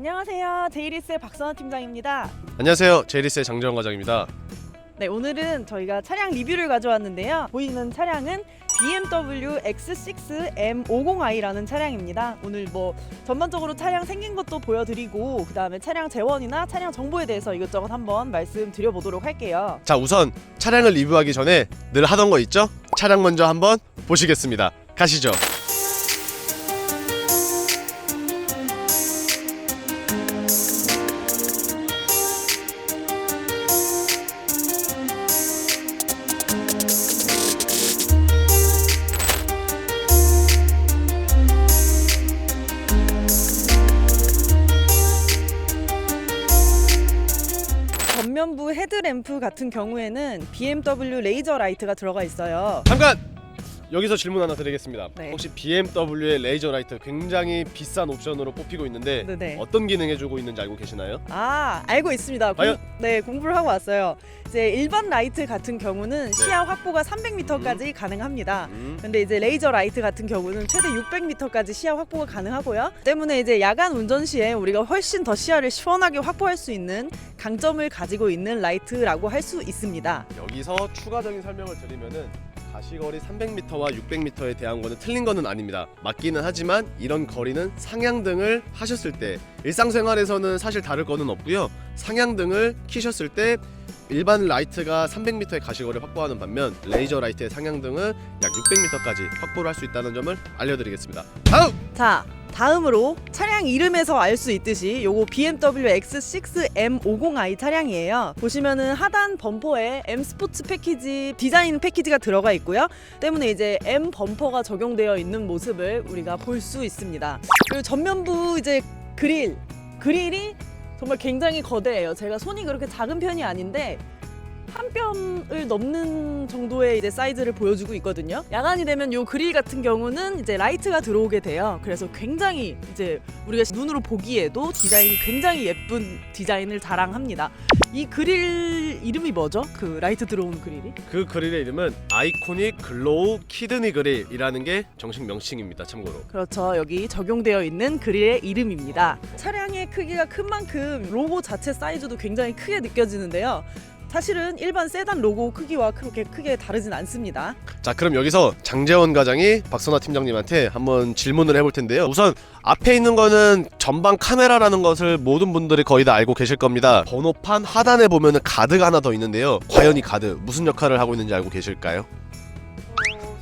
안녕하세요. 제이리스의 박선아 팀장입니다. 안녕하세요. 제이리스의 장재원 과장입니다. 네, 오늘은 저희가 차량 리뷰를 가져왔는데요. 보이는 차량은 BMW X6 M50i라는 차량입니다. 오늘 전반적으로 차량 생긴 것도 보여드리고 그 다음에 차량 재원이나 차량 정보에 대해서 이것저것 한번 말씀드려보도록 할게요. 자, 우선 차량을 리뷰하기 전에 늘 하던 거 있죠? 차량 먼저 한번 보시겠습니다. 가시죠. 전면부 헤드램프 같은 경우에는 BMW 레이저 라이트가 들어가 있어요. 잠깐! 여기서 질문 하나 드리겠습니다. 네. 혹시 BMW의 레이저 라이트 굉장히 비싼 옵션으로 뽑히고 있는데 네네. 어떤 기능 해주고 있는지 알고 계시나요? 알고 있습니다. 과연? 공부를 하고 왔어요. 이제 일반 라이트 같은 경우는 시야 확보가 300m까지 가능합니다. 근데 이제 레이저 라이트 같은 경우는 최대 600m까지 시야 확보가 가능하고요. 때문에 이제 야간 운전 시에 우리가 훨씬 더 시야를 시원하게 확보할 수 있는 강점을 가지고 있는 라이트라고 할 수 있습니다. 여기서 추가적인 설명을 드리면은 가시거리 300m와 600m에 대한 거는 틀린 거는 아닙니다. 맞기는 하지만 이런 거리는 상향등을 하셨을 때, 일상생활에서는 사실 다를 거는 없고요. 상향등을 켜셨을 때 일반 라이트가 300m의 가시거리를 확보하는 반면 레이저 라이트의 상향등은 약 600m까지 확보를 할 수 있다는 점을 알려드리겠습니다. 자, 다음으로 차량 이름에서 알 수 있듯이 요거 BMW X6 M50i 차량이에요. 보시면은 하단 범퍼에 M 스포츠 패키지 디자인 패키지가 들어가 있고요. 때문에 이제 M 범퍼가 적용되어 있는 모습을 우리가 볼 수 있습니다. 그리고 전면부 이제 그릴이 정말 굉장히 거대해요. 제가 손이 그렇게 작은 편이 아닌데 한 뼘을 넘는 정도의 이제 사이즈를 보여주고 있거든요. 야간이 되면 요 그릴 같은 경우는 이제 라이트가 들어오게 돼요. 그래서 굉장히 이제 우리가 눈으로 보기에도 디자인이 굉장히 예쁜 디자인을 자랑합니다. 이 그릴 이름이 뭐죠? 그 라이트 들어오는 그릴이? 그 그릴의 이름은 아이코닉 글로우 키드니 그릴이라는 게 정식 명칭입니다. 참고로. 그렇죠. 여기 적용되어 있는 그릴의 이름입니다. 차량의 크기가 큰 만큼 로고 자체 사이즈도 굉장히 크게 느껴지는데요. 사실은 일반 세단 로고 크기와 그렇게 크게 다르진 않습니다. 자, 그럼 여기서 장재원 과장이 박선아 팀장님한테 한번 질문을 해볼 텐데요. 우선 앞에 있는 거는 전방 카메라라는 것을 모든 분들이 거의 다 알고 계실 겁니다. 번호판 하단에 보면은 가드가 하나 더 있는데요. 과연 이 가드 무슨 역할을 하고 있는지 알고 계실까요?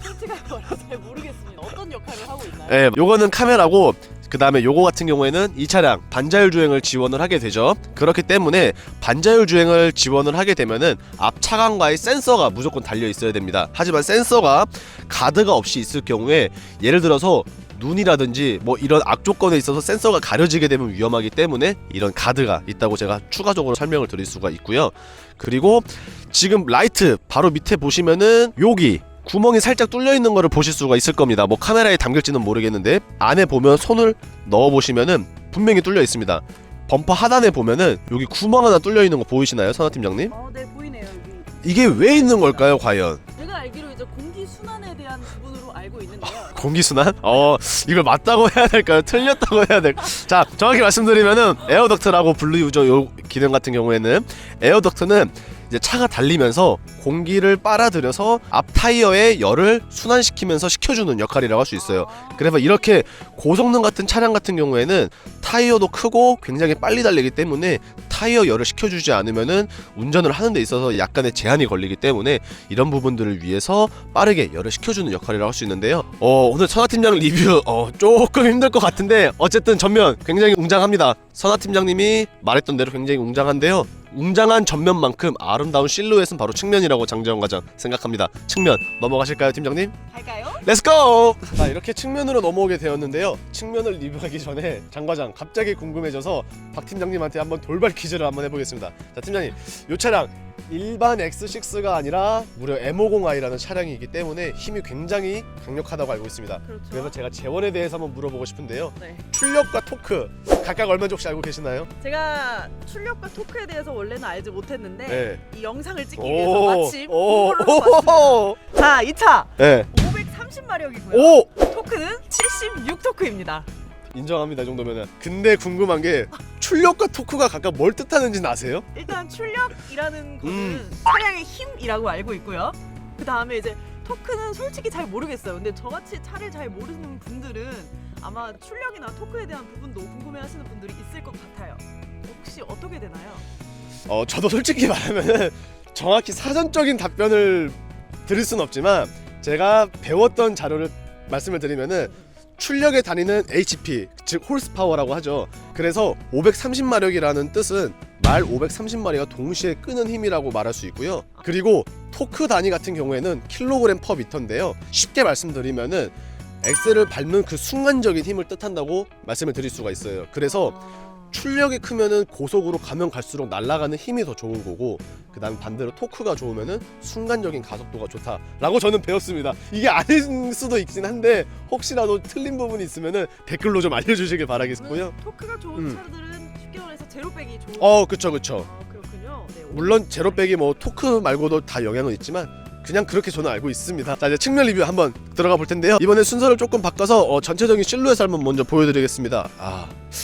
솔직하게 말해서 잘 모르겠습니다. 어떤 역할을 하고 있나요? 네, 요거는 카메라고 그 다음에 요거 같은 경우에는 이 차량 반자율 주행을 지원을 하게 되죠. 그렇기 때문에 반자율 주행을 지원을 하게 되면은 앞 차량과의 센서가 무조건 달려 있어야 됩니다. 하지만 센서가 가드가 없이 있을 경우에 예를 들어서 눈이라든지 이런 악조건에 있어서 센서가 가려지게 되면 위험하기 때문에 이런 가드가 있다고 제가 추가적으로 설명을 드릴 수가 있고요. 그리고 지금 라이트 바로 밑에 보시면은 여기 구멍이 살짝 뚫려 있는 거를 보실 수가 있을 겁니다. 카메라에 담길지는 모르겠는데 안에 보면 손을 넣어 보시면은 분명히 뚫려 있습니다. 범퍼 하단에 보면은 여기 구멍 하나 뚫려 있는 거 보이시나요, 선아 팀장님? 네, 보이네요. 여기. 이게 왜 있는 걸까요, 과연? 제가 알기로 이제 공기 순환에 대한 부분으로 알고 있는데요. 공기순환? 이걸 맞다고 해야 될까요? 틀렸다고 해야 될까요? 자, 정확히 말씀드리면은 에어덕트라고 불리우죠. 요 기능 같은 경우에는 에어덕트는 이제 차가 달리면서 공기를 빨아들여서 앞 타이어의 열을 순환시키면서 식혀주는 역할이라고 할 수 있어요. 그래서 이렇게 고성능 같은 차량 같은 경우에는 타이어도 크고 굉장히 빨리 달리기 때문에 타이어 열을 식혀주지 않으면은 운전을 하는 데 있어서 약간의 제한이 걸리기 때문에 이런 부분들을 위해서 빠르게 열을 식혀주는 역할이라고 할 수 있는데요. 오늘 선아 팀장 리뷰 조금 힘들 것 같은데 어쨌든 전면 굉장히 웅장합니다. 선아 팀장님이 말했던 대로 굉장히 웅장한데요. 웅장한 전면만큼 아름다운 실루엣은 바로 측면이라고 장재원 과장 생각합니다. 측면 넘어가실까요, 팀장님? 갈까요? 렛츠고! 자, 이렇게 측면으로 넘어오게 되었는데요. 측면을 리뷰하기 전에 장 과장 갑자기 궁금해져서 박 팀장님한테 한번 돌발 퀴즈를 한번 해보겠습니다. 자, 팀장님, 이 차량 일반 X6가 아니라 무려 M50i라는 차량이기 때문에 힘이 굉장히 강력하다고 알고 있습니다. 그렇죠. 그래서 제가 재원에 대해서 한번 물어보고 싶은데요. 네. 출력과 토크 각각 얼마인지 혹시 알고 계시나요? 제가 출력과 토크에 대해서 원래는 알지 못했는데 네. 이 영상을 찍기 위해서 마침 공부를 하고 왔습니다. 오! 자, 이 차 네. 530마력이고요. 오! 토크는 76 토크입니다. 인정합니다 이 정도면은. 근데 궁금한 게 출력과 토크가 각각 뭘 뜻하는지는 아세요? 일단 출력이라는 거는 차량의 힘이라고 알고 있고요. 그 다음에 이제 토크는 솔직히 잘 모르겠어요. 근데 저같이 차를 잘 모르는 분들은 아마 출력이나 토크에 대한 부분도 궁금해하시는 분들이 있을 것 같아요. 혹시 어떻게 되나요? 저도 솔직히 말하면은 정확히 사전적인 답변을 드릴 순 없지만 제가 배웠던 자료를 말씀을 드리면은 출력에 다니는 HP 즉 홀스파워라고 하죠. 그래서 530마력이라는 뜻은 말 530마리가 동시에 끄는 힘이라고 말할 수 있고요. 그리고 토크 단위 같은 경우에는 킬로그램 퍼 미터인데요. 쉽게 말씀드리면은 엑셀을 밟는 그 순간적인 힘을 뜻한다고 말씀을 드릴 수가 있어요. 그래서 출력이 크면은 고속으로 가면 갈수록 날아가는 힘이 더 좋은 거고, 그다음 반대로 토크가 좋으면은 순간적인 가속도가 좋다라고 저는 배웠습니다. 이게 아닐 수도 있긴 한데 혹시라도 틀린 부분이 있으면은 댓글로 좀 알려주시길 바라겠고요. 토크가 좋은 차들은 쉽게 말해서 제로백이 좋은. 그쵸. 그렇군요. 네, 물론 제로백이 뭐 토크 말고도 다 영향은 있지만 그냥 그렇게 저는 알고 있습니다. 자, 이제 측면 리뷰 한번 들어가 볼 텐데요. 이번에 순서를 조금 바꿔서 전체적인 실루엣 한번 먼저 보여드리겠습니다.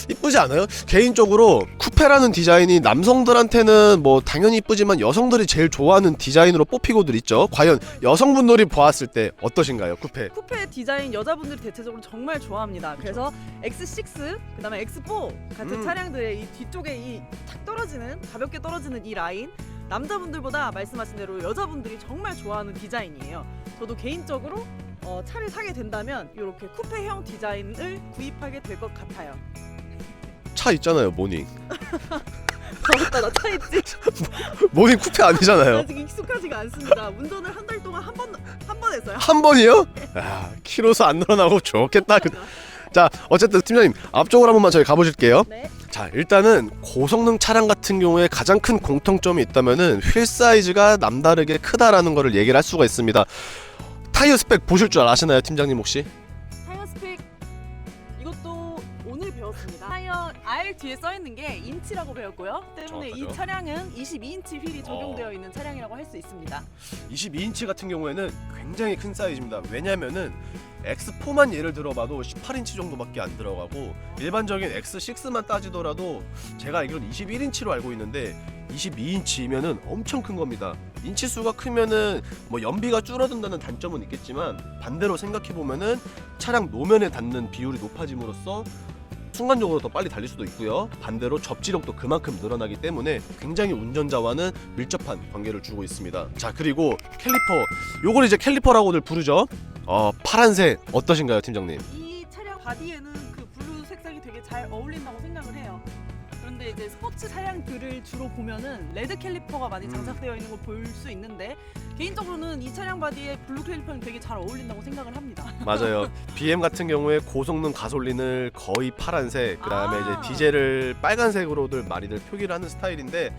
이쁘지 않아요? 개인적으로 쿠페라는 디자인이 남성들한테는 뭐 당연히 이쁘지만 여성들이 제일 좋아하는 디자인으로 뽑히고들 있죠. 과연 여성분들이 보았을 때 어떠신가요, 쿠페? 쿠페 디자인 여자분들이 대체적으로 정말 좋아합니다. 그래서 X6, 그다음에 X4 같은 차량들의 이 뒤쪽에 이 탁 떨어지는, 가볍게 떨어지는 이 라인, 남자분들보다 말씀하신 대로 여자분들이 정말 좋아하는 디자인이에요. 저도 개인적으로 차를 사게 된다면 이렇게 쿠페형 디자인을 구입하게 될 것 같아요. 차 있잖아요, 모닝. 맞다, 나 차 있지. 모닝 쿠페 아니잖아요. 아직 익숙하지가 않습니다. 운전을 한 달 동안 한 번 했어요. 한 번이요? 키로수 안 늘어나고 좋겠다. 자, 어쨌든 팀장님 앞쪽으로 한 번만 저희 가보실게요. 네. 자, 일단은 고성능 차량 같은 경우에 가장 큰 공통점이 있다면은 휠 사이즈가 남다르게 크다라는 거를 얘기를 할 수가 있습니다. 타이어 스펙 보실 줄 아시나요, 팀장님 혹시? 타이어 스펙 이것도 오늘 배웠습니다. 타이어 R 뒤에 써 있는 게 인치라고 배웠고요. 때문에 정확하죠. 이 차량은 22인치 휠이 적용되어 있는 차량이라고 할 수 있습니다. 22인치 같은 경우에는 굉장히 큰 사이즈입니다. 왜냐면은 X4만 예를 들어봐도 18인치 정도밖에 안 들어가고 일반적인 X6만 따지더라도 제가 알기로는 21인치로 알고 있는데 22인치면은 엄청 큰 겁니다. 인치 수가 크면은 뭐 연비가 줄어든다는 단점은 있겠지만 반대로 생각해 보면은 차량 노면에 닿는 비율이 높아짐으로써 순간적으로 더 빨리 달릴 수도 있고요. 반대로 접지력도 그만큼 늘어나기 때문에 굉장히 운전자와는 밀접한 관계를 주고 있습니다. 자, 그리고 캘리퍼, 요걸 이제 캘리퍼라고들 부르죠. 파란색 어떠신가요, 팀장님? 이 차량 바디에는 그 블루 색상이 되게 잘 어울린다고 생각을 해요. 그런데 이제 스포츠 차량들을 주로 보면은 레드 캘리퍼가 많이 장착되어 있는 걸 볼 수 있는데 개인적으로는 이 차량 바디에 블루 캘리퍼는 되게 잘 어울린다고 생각을 합니다. 맞아요. BM 같은 경우에 고성능 가솔린을 거의 파란색, 그다음에 이제 디젤을 빨간색으로들 많이들 표기를 하는 스타일인데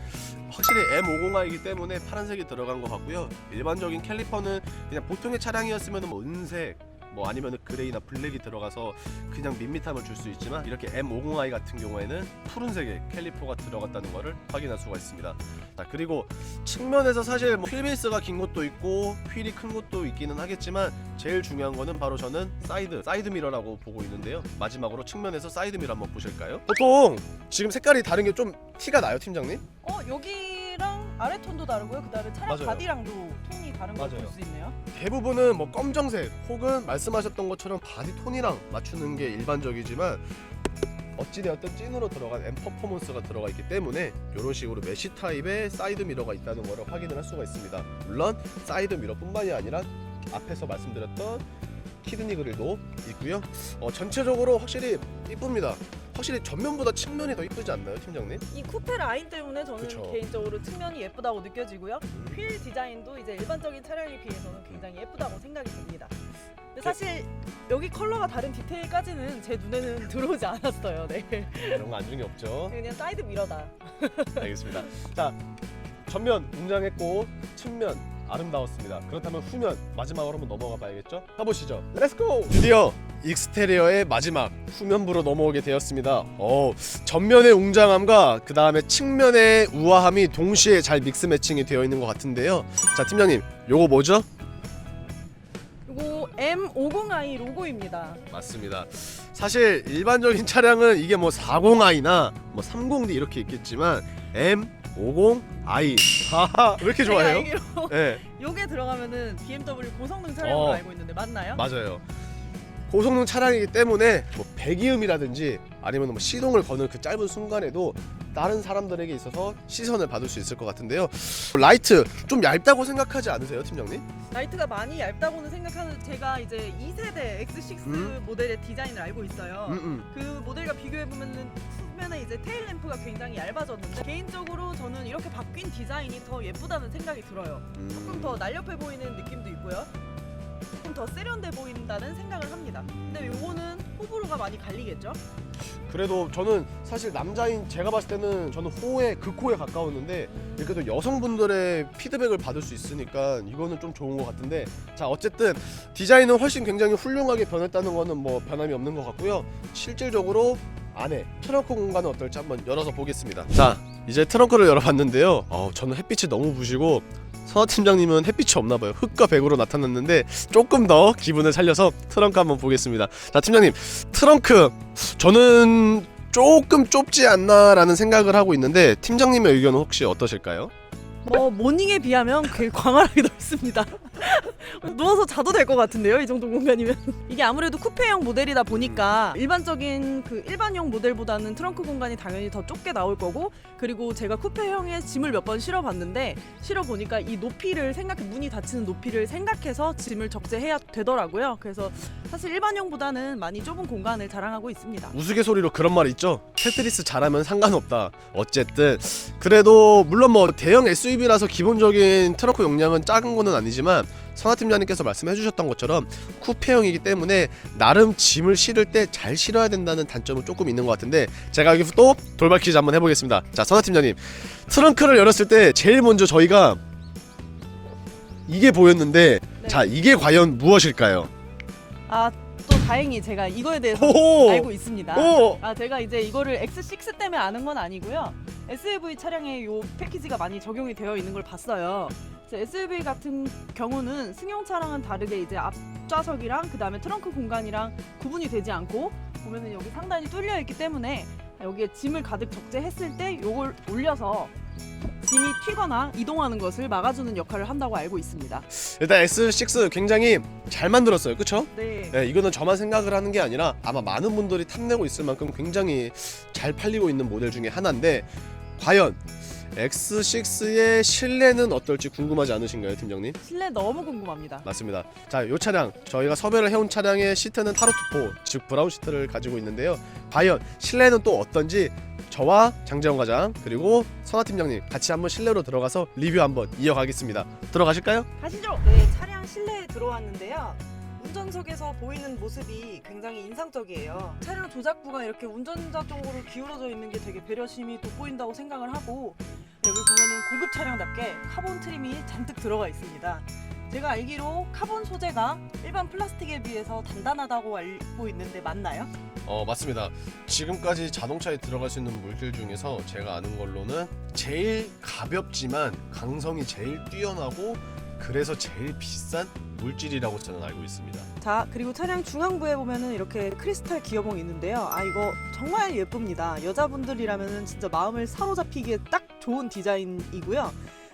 확실히 M50i이기 때문에 파란색이 들어간 것 같고요. 일반적인 캘리퍼는 그냥 보통의 차량이었으면 뭐 은색 뭐 아니면 그레이나 블랙이 들어가서 그냥 밋밋함을 줄 수 있지만 이렇게 M50i 같은 경우에는 푸른색의 캘리퍼가 들어갔다는 것을 확인할 수가 있습니다. 자, 그리고 측면에서 사실 뭐 휠베이스가 긴 것도 있고 휠이 큰 것도 있기는 하겠지만 제일 중요한 거는 바로 저는 사이드 미러라고 보고 있는데요. 마지막으로 측면에서 사이드 미러 한번 보실까요? 보통 지금 색깔이 다른 게 좀 티가 나요, 팀장님? 여기랑 아래 톤도 다르고요. 그다음에 차량 맞아요. 바디랑도 톤이 다른 걸 볼 맞아요. 수 있네요. 대부분은 뭐 검정색 혹은 말씀하셨던 것처럼 바디 톤이랑 맞추는 게 일반적이지만 어찌되었든 찐으로 들어간 M 퍼포먼스가 들어가 있기 때문에 이런 식으로 메쉬 타입의 사이드 미러가 있다는 것을 확인을 할 수가 있습니다. 물론 사이드 미러뿐만이 아니라 앞에서 말씀드렸던 키드니 그릴도 있고요. 전체적으로 확실히 이쁩니다. 확실히 전면보다 측면이 더 이쁘지 않나요, 팀장님? 이 쿠페 라인 때문에 저는 그쵸. 개인적으로 측면이 예쁘다고 느껴지고요. 휠 디자인도 이제 일반적인 차량에 비해서는 굉장히 예쁘다고 생각이 듭니다. 근데 사실 여기 컬러가 다른 디테일까지는 제 눈에는 들어오지 않았어요. 네. 이런 거 안중에 없죠. 그냥 사이드 미러다. 알겠습니다. 자, 전면 웅장했고 측면 아름다웠습니다. 그렇다면 후면 마지막으로 한번 넘어가 봐야겠죠? 가보시죠. 렛츠고! 드디어 익스테리어의 마지막 후면부로 넘어오게 되었습니다. 전면의 웅장함과 그 다음에 측면의 우아함이 동시에 잘 믹스 매칭이 되어 있는 것 같은데요. 자, 팀장님, 요거 뭐죠? 요거 M50i 로고입니다. 맞습니다. 사실 일반적인 차량은 이게 뭐 40i나 뭐 30D 이렇게 있겠지만 M50i 하하 왜 이렇게 좋아해요? 제가 알기로 네, 요게 들어가면은 BMW 고성능 차량으로 알고 있는데 맞나요? 맞아요. 고성능 차량이기 때문에 뭐 배기음이라든지 아니면 뭐 시동을 거는 그 짧은 순간에도 다른 사람들에게 있어서 시선을 받을 수 있을 것 같은데요. 라이트 좀 얇다고 생각하지 않으세요, 팀장님? 라이트가 많이 얇다고는 생각하는 제가 이제 2세대 X6 모델의 디자인을 알고 있어요. 그 모델과 비교해 보면은 후면에 이제 테일 램프가 굉장히 얇아졌는데 개인적으로 저는 이렇게 바뀐 디자인이 더 예쁘다는 생각이 들어요. 조금 더 날렵해 보이는 느낌도 있고요. 조금 더 세련돼 보인다는 생각을 합니다. 근데 요거는 호불호가 많이 갈리겠죠? 그래도 저는 사실 남자인 제가 봤을 때는 저는 극호에 가까웠는데 이렇게 또 여성분들의 피드백을 받을 수 있으니까 이거는 좀 좋은 것 같은데, 자 어쨌든 디자인은 훨씬 굉장히 훌륭하게 변했다는 거는 뭐 변함이 없는 것 같고요. 실질적으로 안에 트렁크 공간은 어떨지 한번 열어서 보겠습니다. 자 이제 트렁크를 열어봤는데요. 저는 햇빛이 너무 부시고 선화 팀장님은 햇빛이 없나봐요. 흙과 백으로 나타났는데 조금 더 기분을 살려서 트렁크 한번 보겠습니다. 자 팀장님, 트렁크 저는 조금 좁지 않나라는 생각을 하고 있는데 팀장님의 의견은 혹시 어떠실까요? 뭐 모닝에 비하면 꽤 광활하게 넓습니다. 누워서 자도 될 것 같은데요, 이 정도 공간이면. 이게 아무래도 쿠페형 모델이다 보니까 일반적인 그 일반형 모델보다는 트렁크 공간이 당연히 더 좁게 나올 거고, 그리고 제가 쿠페형에 짐을 몇 번 실어봤는데 실어보니까 이 높이를 문이 닫히는 높이를 생각해서 짐을 적재해야 되더라고요. 그래서 사실 일반형보다는 많이 좁은 공간을 자랑하고 있습니다. 우스갯소리로 그런 말 있죠. 테트리스 잘하면 상관없다. 어쨌든 그래도 물론 뭐 대형 SUV라서 기본적인 트렁크 용량은 작은 거는 아니지만 선화 팀장님께서 말씀해 주셨던 것처럼 쿠페형이기 때문에 나름 짐을 실을 때 잘 실어야 된다는 단점은 조금 있는 것 같은데, 제가 여기서 또 돌발 퀴즈 한번 해보겠습니다. 자 선화 팀장님, 트렁크를 열었을 때 제일 먼저 저희가 이게 보였는데 네. 자 이게 과연 무엇일까요? 또 다행히 제가 이거에 대해서 오! 알고 있습니다. 오! 제가 이제 이거를 X6 때문에 아는 건 아니고요. SUV 차량에 요 패키지가 많이 적용이 되어 있는 걸 봤어요. SUV 같은 경우는 승용 차량은 다르게 이제 앞좌석이랑 그 다음에 트렁크 공간이랑 구분이 되지 않고 보면은 여기 상단이 뚫려 있기 때문에 여기에 짐을 가득 적재했을 때 요걸 올려서 짐이 튀거나 이동하는 것을 막아주는 역할을 한다고 알고 있습니다. 일단 S6 굉장히 잘 만들었어요, 그쵸? 네. 네, 이거는 저만 생각을 하는 게 아니라 아마 많은 분들이 탐내고 있을 만큼 굉장히 잘 팔리고 있는 모델 중에 하나인데, 과연 X6의 실내는 어떨지 궁금하지 않으신가요, 팀장님? 실내 너무 궁금합니다. 맞습니다. 자, 이 차량 저희가 섭외를 해온 차량의 시트는 타로투포, 즉 브라운 시트를 가지고 있는데요. 과연 실내는 또 어떤지 저와 장재원 과장 그리고 선화 팀장님 같이 한번 실내로 들어가서 리뷰 한번 이어가겠습니다. 들어가실까요? 가시죠. 네, 차량 실내에 들어왔는데요. 운전석에서 보이는 모습이 굉장히 인상적이에요. 차량 조작부가 이렇게 운전자 쪽으로 기울어져 있는 게 되게 배려심이 돋보인다고 생각을 하고, 여기 보면은 고급 차량답게 카본 트림이 잔뜩 들어가 있습니다. 제가 알기로 카본 소재가 일반 플라스틱에 비해서 단단하다고 알고 있는데 맞나요? 맞습니다. 지금까지 자동차에 들어갈 수 있는 물질 중에서 제가 아는 걸로는 제일 가볍지만 강성이 제일 뛰어나고 그래서 제일 비싼 물질이라고 저는 알고 있습니다. 자, 그리고 차량 중앙부에 보면은 이렇게 크리스탈 기어봉이 있는데요. 이거 정말 예쁩니다. 여자분들이라면은 진짜 마음을 사로잡히기에 딱 좋은 디자인이고요.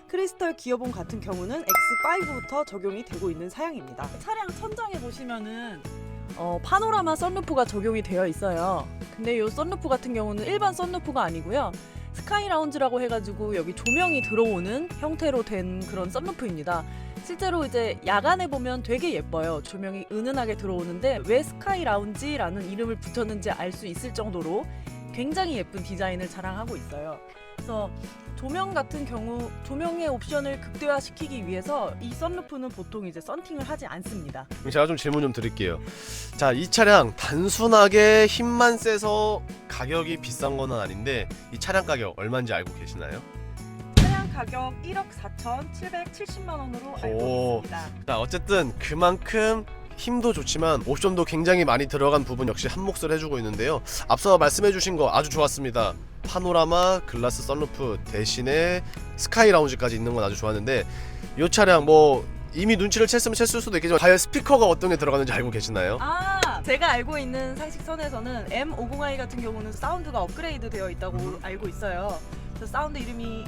크리스탈 기어봉 같은 경우는 X5부터 적용이 되고 있는 사양입니다. 차량 천장에 보시면은 파노라마 썬루프가 적용이 되어 있어요. 근데 이 썬루프 같은 경우는 일반 썬루프가 아니고요. 스카이 라운지라고 해가지고 여기 조명이 들어오는 형태로 된 그런 썬루프입니다. 실제로 이제 야간에 보면 되게 예뻐요. 조명이 은은하게 들어오는데 왜 스카이 라운지라는 이름을 붙였는지 알 수 있을 정도로 굉장히 예쁜 디자인을 자랑하고 있어요. 그래서 조명 같은 경우 조명의 옵션을 극대화시키기 위해서 이 썬루프는 보통 이제 썬팅을 하지 않습니다. 그럼 제가 좀 질문 좀 드릴게요. 자, 이 차량 단순하게 힘만 세서 가격이 비싼 건 아닌데 이 차량 가격 얼마인지 알고 계시나요? 차량 가격 1억 4,770만 원으로 알고 있습니다. 자, 어쨌든 그만큼 힘도 좋지만 옵션도 굉장히 많이 들어간 부분 역시 한 몫을 해주고 있는데요. 앞서 말씀해주신 거 아주 좋았습니다. 파노라마 글라스 썬루프 대신에 스카이 라운지까지 있는 건 아주 좋았는데 이 차량 뭐 이미 눈치를 챘으면 챘을 수도 있겠지만 과연 스피커가 어떤 게 들어가는지 알고 계시나요? 제가 알고 있는 상식선에서는 M50i 같은 경우는 사운드가 업그레이드 되어 있다고 알고 있어요. 그 사운드 이름이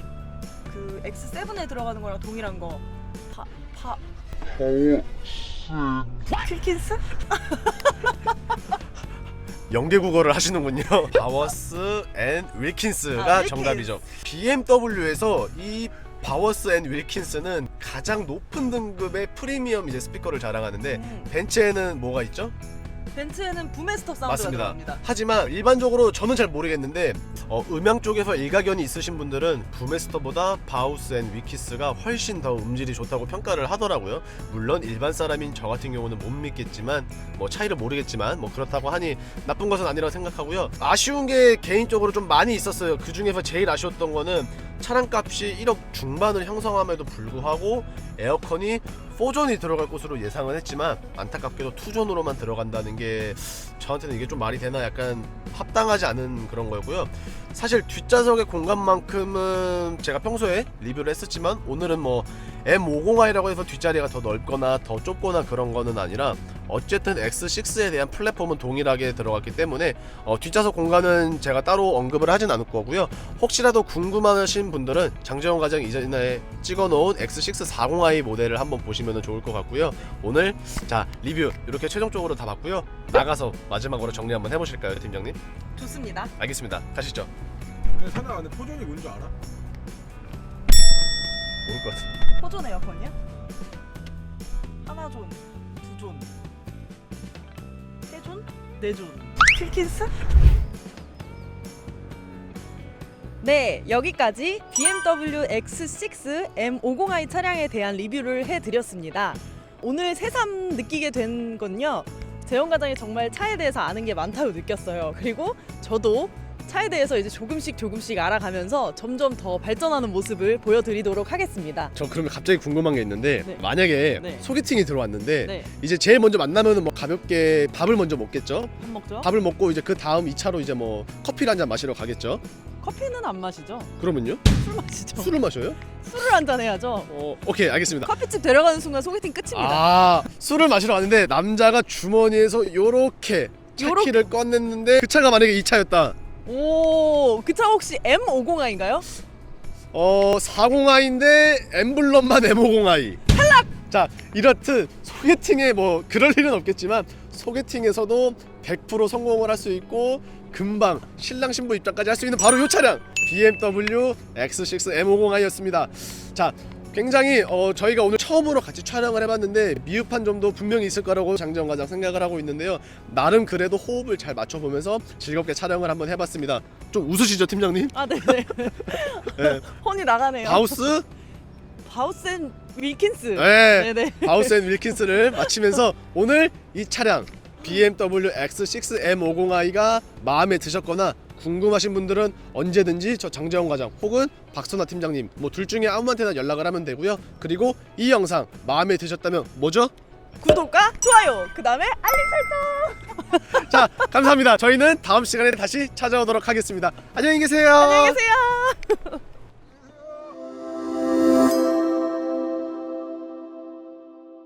그 X7에 들어가는 거랑 동일한 거. 필킨스? 영계국어를 하시는군요. 바워스 앤 윌킨스가 윌킨스. 정답이죠. BMW에서 이 바워스 앤 윌킨스는 가장 높은 등급의 프리미엄 이제 스피커를 자랑하는데 벤츠에는 뭐가 있죠? 벤츠에는 부메스터 사운드가 맞습니다. 들어갑니다. 하지만 일반적으로 저는 잘 모르겠는데 음향 쪽에서 일가견이 있으신 분들은 부메스터보다 바우스 앤 위키스가 훨씬 더 음질이 좋다고 평가를 하더라고요. 물론 일반 사람인 저 같은 경우는 못 믿겠지만 뭐 차이를 모르겠지만 뭐 그렇다고 하니 나쁜 것은 아니라고 생각하고요. 아쉬운 게 개인적으로 좀 많이 있었어요. 그 중에서 제일 아쉬웠던 거는 차량 값이 1억 중반을 형성함에도 불구하고 에어컨이 4존이 들어갈 것으로 예상은 했지만 안타깝게도 2존으로만 들어간다는 게 저한테는 이게 좀 말이 되나 약간 합당하지 않은 그런 거고요. 사실 뒷좌석의 공간만큼은 제가 평소에 리뷰를 했었지만 오늘은 뭐 M50i라고 해서 뒷자리가 더 넓거나 더 좁거나 그런 거는 아니라 어쨌든 X6에 대한 플랫폼은 동일하게 들어갔기 때문에 뒷좌석 공간은 제가 따로 언급을 하진 않을 거고요. 혹시라도 궁금하신 분들은 장재원 과장 이전에 찍어놓은 X6 40i 모델을 한번 보시면 좋을 것 같고요. 오늘 자 리뷰 이렇게 최종적으로 다 봤고요. 나가서 마지막으로 정리 한번 해보실까요, 팀장님? 좋습니다. 알겠습니다. 가시죠. 근데 사나 근데 포존이 뭔지 알아? 모를 것 같아. 포존 에어컨이야? 하나존, 두존, 세존, 네존. 필킨스? 네, 여기까지 BMW X6 M50i 차량에 대한 리뷰를 해드렸습니다. 오늘 새삼 느끼게 된 건요, 재원 과장이 정말 차에 대해서 아는 게 많다고 느꼈어요. 그리고 저도 차에 대해서 이제 조금씩 알아가면서 점점 더 발전하는 모습을 보여드리도록 하겠습니다. 저 그러면 갑자기 궁금한 게 있는데 네. 만약에 네. 소개팅이 들어왔는데 네, 이제 제일 먼저 만나면은 뭐 가볍게 밥을 먼저 먹겠죠. 밥 먹죠? 밥을 먹고 이제 그 다음 2차로 이제 뭐 커피를 한 잔 마시러 가겠죠. 커피는 안 마시죠? 그러면요? 술 마시죠? 술을 마셔요? 술을 한잔 해야죠. 오케이 알겠습니다. 커피집 데려가는 순간 소개팅 끝입니다. 아 술을 마시러 갔는데 남자가 주머니에서 요렇게 차키를 꺼냈는데 그 차가 만약에 이 차였다. 오, 그 차 혹시 M50i인가요? 40i인데 엠블럼만 M50i. 탈락! 자 이렇듯 소개팅에 뭐 그럴 일은 없겠지만 소개팅에서도 100% 성공을 할 수 있고 금방 신랑 신부 입장까지 할 수 있는 바로 이 차량 BMW X6 M50i였습니다. 자 굉장히 저희가 오늘 처음으로 같이 촬영을 해봤는데 미흡한 점도 분명히 있을 거라고 장재원 과장 생각을 하고 있는데요. 나름 그래도 호흡을 잘 맞춰보면서 즐겁게 촬영을 한번 해봤습니다. 좀 웃으시죠 팀장님? 아, 네네. 네. 혼이 나가네요. 바우스? 바우스 앤 윌킨스. 네. 네네. 바우스 앤 윌킨스를 마치면서 오늘 이 차량 BMW X6 M50i가 마음에 드셨거나 궁금하신 분들은 언제든지 저 장재원 과장 혹은 박선아 팀장님 뭐 둘 중에 아무한테나 연락을 하면 되고요. 그리고 이 영상 마음에 드셨다면 뭐죠? 구독과 좋아요, 그 다음에 알림 설정. 자 감사합니다. 저희는 다음 시간에 다시 찾아오도록 하겠습니다. 안녕히 계세요. 안녕히 계세요.